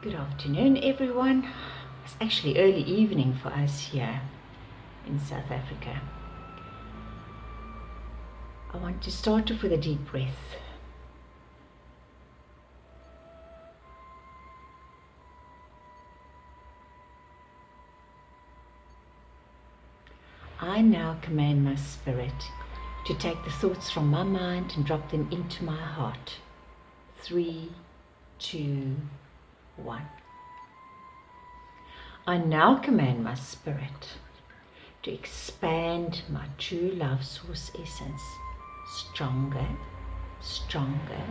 Good afternoon, everyone. It's actually early evening for us here in South Africa. I want to start off with a deep breath. I now command my spirit to take the thoughts from my mind and drop them into my heart. 3, 2, 1. I now command my spirit to expand my true love source essence stronger, stronger,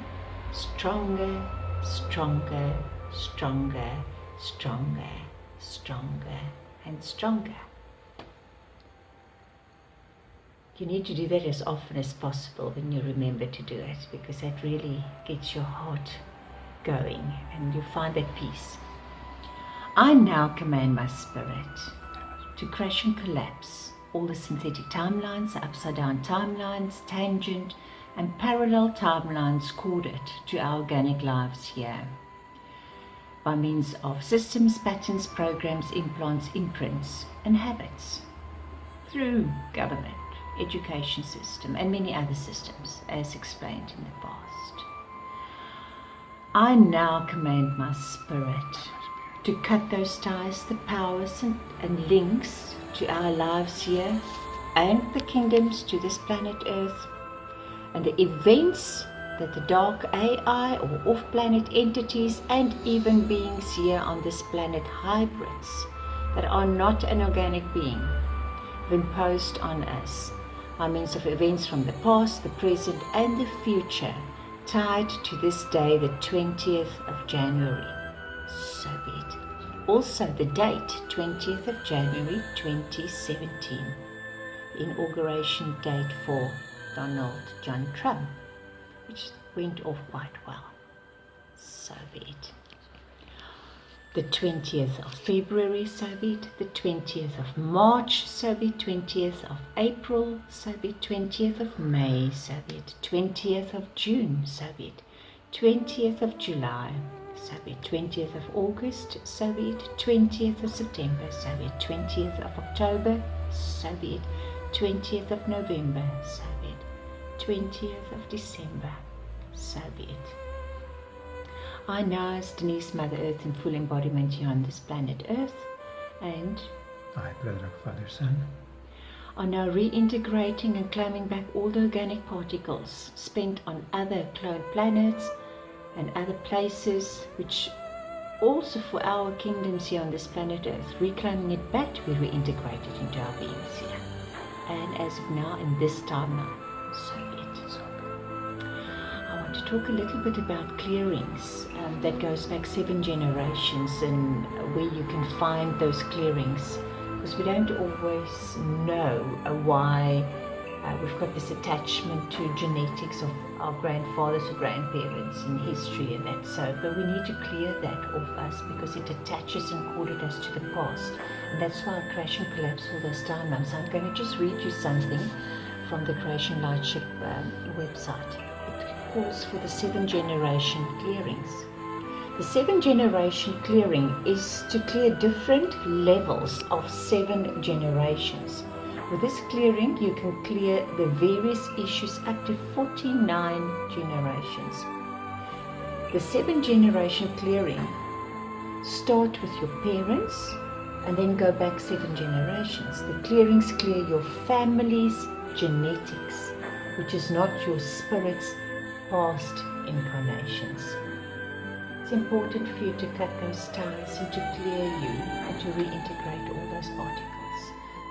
stronger, stronger, stronger, stronger, stronger, and stronger. You need to do that as often as possible when you remember to do it, because that really gets your heart going and you find that peace. I now command my spirit to crash and collapse all the synthetic timelines, the upside down timelines, tangent and parallel timelines coded to our organic lives here by means of systems, patterns, programs, implants, imprints and habits through government, education system and many other systems as explained in the past. I now command my spirit to cut those ties, the powers and links to our lives here and the kingdoms to this planet Earth, and the events that the dark AI or off-planet entities and even beings here on this planet, hybrids that are not an organic being, have imposed on us by means of events from the past, the present and the future, tied to this day, the 20th of January. So be it. Also the date, 20th of January 2017, the inauguration date for Donald John Trump, which went off quite well. So be it. The 20th of February, so be it. The 20th of March, so be it. 20th of April, so be it. 20th of May, so be it. 20th of June, so be it. 20th of July, so be it. 20th of August, so be it. 20th of September, so be it. 20th of October, so be it. 20th of November, so be it. 20th of December, so be it. I now, as Denise, Mother Earth in full embodiment here on this planet Earth, and I, Brother, Father, Son, are now reintegrating and claiming back all the organic particles spent on other cloned planets and other places, which also for our kingdoms here on this planet Earth, reclaiming it back to be reintegrated into our beings here. And as of now, in this timeline, so be it. I want to talk a little bit about clearings that goes back 7 generations and where you can find those clearings, because we don't always know why we've got this attachment to genetics of our grandfathers or grandparents in history and that, so but we need to clear that off us because it attaches and corded us to the past, and that's why I crash and collapse all those timelines. I'm going to just read you something from the Creation Lightship website. It calls for the 7 generation clearings. The 7 generation clearing is to clear different levels of 7 generations. With this clearing, you can clear the various issues up to 49 generations. The 7 generation clearing start with your parents and then go back 7 generations. The clearings clear your family's genetics, which is not your spirit's past incarnations. It's important for you to cut those ties and to clear you and to reintegrate all those particles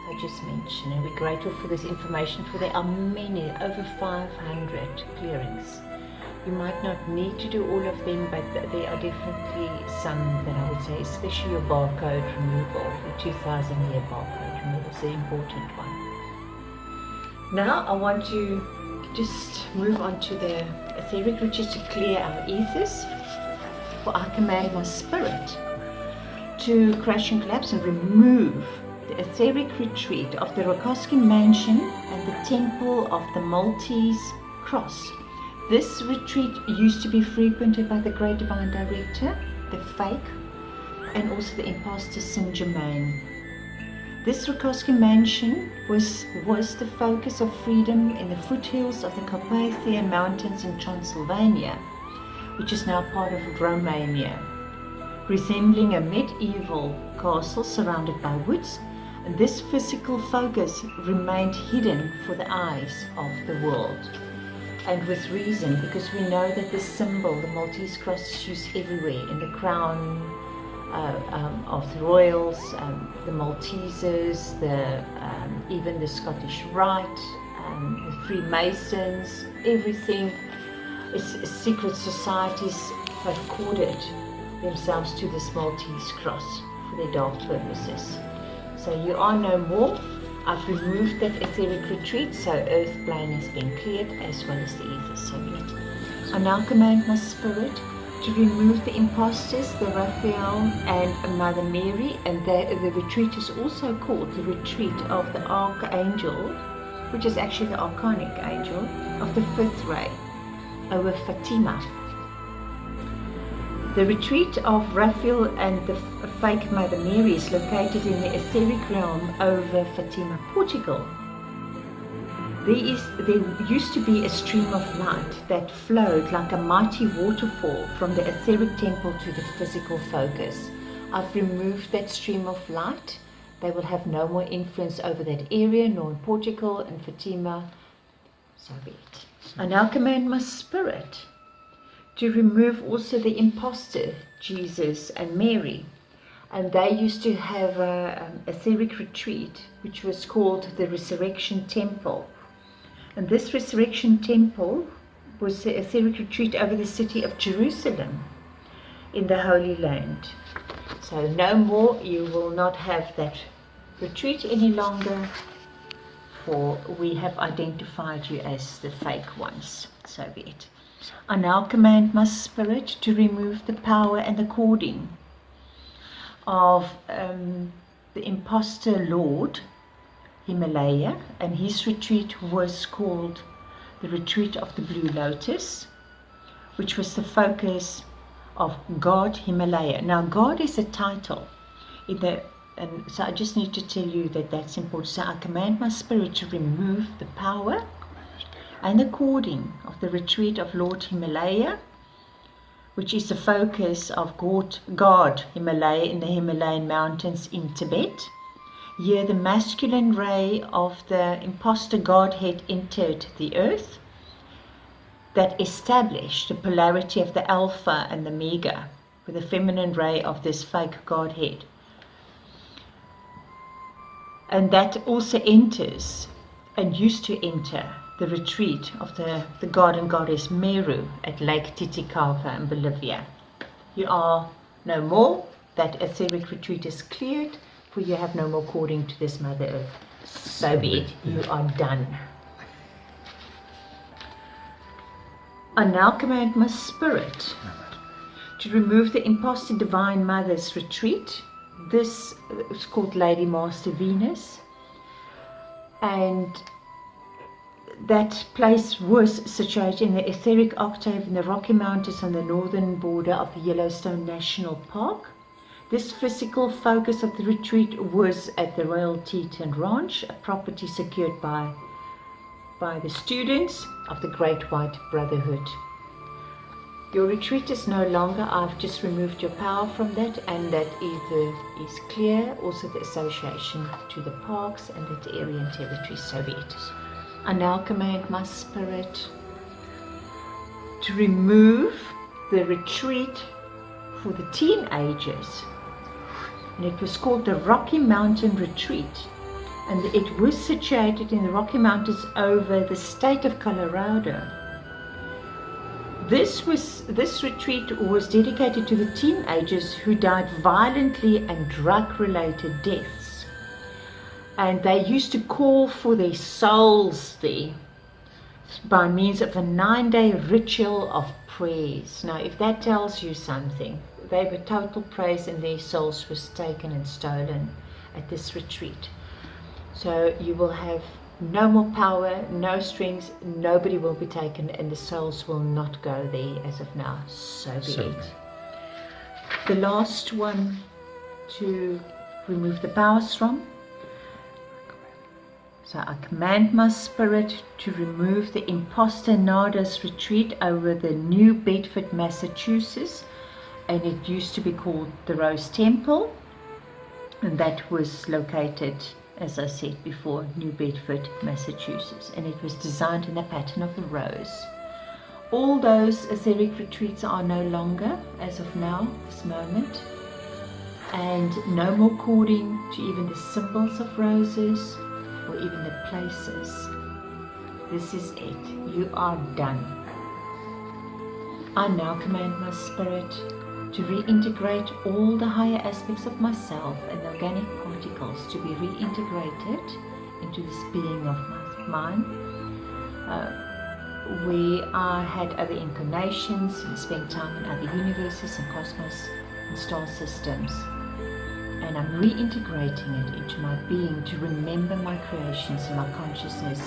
I just mentioned. And we're grateful for this information, for there are many, over 500 clearings. You might not need to do all of them, but there are definitely some that I would say, especially your barcode removal, the 2000-year barcode removal is the important one. Now I want to just move on to the etheric, which is to clear our ethers. For I command my spirit to crash and collapse and remove the etheric retreat of the Rakoskin Mansion and the Temple of the Maltese Cross. This retreat used to be frequented by the Great Divine Director, the fake, and also the imposter SAINT-GERMAIN. This Rikoski mansion was the focus of freedom in the foothills of the Carpathian Mountains in Transylvania, which is now part of Romania, resembling a medieval castle surrounded by woods. And this physical focus remained hidden for the eyes of the world. And with reason, because we know that the symbol, the Maltese cross, is used everywhere, in the crown of the royals, the Maltesers, even the Scottish Rite, the Freemasons, everything. Secret societies have corded themselves to this Maltese cross for their dark purposes. So you are no more. I've removed that etheric retreat, so earth plane has been cleared as well as the ether soviet. I now command my spirit to remove the imposters, the Raphael and Mother Mary, and the retreat is also called the retreat of the Archangel, which is actually the Archonic Angel of the fifth ray over Fatima. The retreat of Raphael and the fake Mother Mary is located in the etheric realm over Fatima, Portugal. There used to be a stream of light that flowed like a mighty waterfall from the etheric temple to the physical focus. I've removed that stream of light. They will have no more influence over that area, nor in Portugal and Fatima. So be it. I now command my spirit to remove also the imposter, Jesus and Mary. And they used to have an etheric retreat, which was called the Resurrection Temple. And this Resurrection Temple was the etheric retreat over the city of Jerusalem in the Holy Land. So no more, you will not have that retreat any longer, for we have identified you as the fake ones. So be it. I now command my spirit to remove the power and the cording of the imposter Lord Himalaya, and his retreat was called the Retreat of the Blue Lotus, which was the focus of God Himalaya. Now, God is a title, and so I just need to tell you that that's important. So I command my spirit to remove the power and the cording of the retreat of Lord Himalaya, which is the focus of God Himalaya in the Himalayan mountains in Tibet. Here the masculine ray of the imposter Godhead entered the earth, that established the polarity of the Alpha and the Omega with the feminine ray of this fake Godhead. And that also enters and used to enter the retreat of the god and goddess Meru at Lake Titicaca in Bolivia. You are no more. That etheric retreat is cleared, for you have no more cording to this Mother Earth. So be it. You are done. I now command my spirit to remove the imposter Divine Mother's retreat. This is called Lady Master Venus, and that place was situated in the etheric octave in the Rocky Mountains on the northern border of the Yellowstone National Park. This physical focus of the retreat was at the Royal Teton Ranch, a property secured by the students of the Great White Brotherhood. Your retreat is no longer. I've just removed your power from that, and that either is clear, also the association to the parks and that area and territory, so be it. I now command my spirit to remove the retreat for the teenagers, and it was called the Rocky Mountain Retreat, and it was situated in the Rocky Mountains over the state of Colorado. This retreat was dedicated to the teenagers who died violently and drug-related deaths. And they used to call for their souls there by means of a 9-day ritual of prayers. Now, if that tells you something, they were total praise and their souls was taken and stolen at this retreat. So you will have no more power, no strings, nobody will be taken, and the souls will not go there as of now. So be it. The last one to remove the powers from. So I command my spirit to remove the imposter Nada's retreat over the New Bedford, Massachusetts, and it used to be called the Rose Temple, and that was located, as I said before, New Bedford, Massachusetts, and it was designed in the pattern of the rose. All those etheric retreats are no longer, as of now, this moment, and no more cording to even the symbols of roses or even the places. This is it. You are done. I now command my spirit to reintegrate all the higher aspects of myself and organic particles to be reintegrated into this being of mine. Where I had other incarnations and spent time in other universes and cosmos and star systems. And I'm reintegrating it into my being to remember my creations and my consciousness,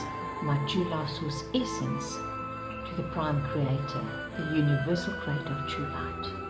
my true life source essence, to the prime creator, the universal creator of true light.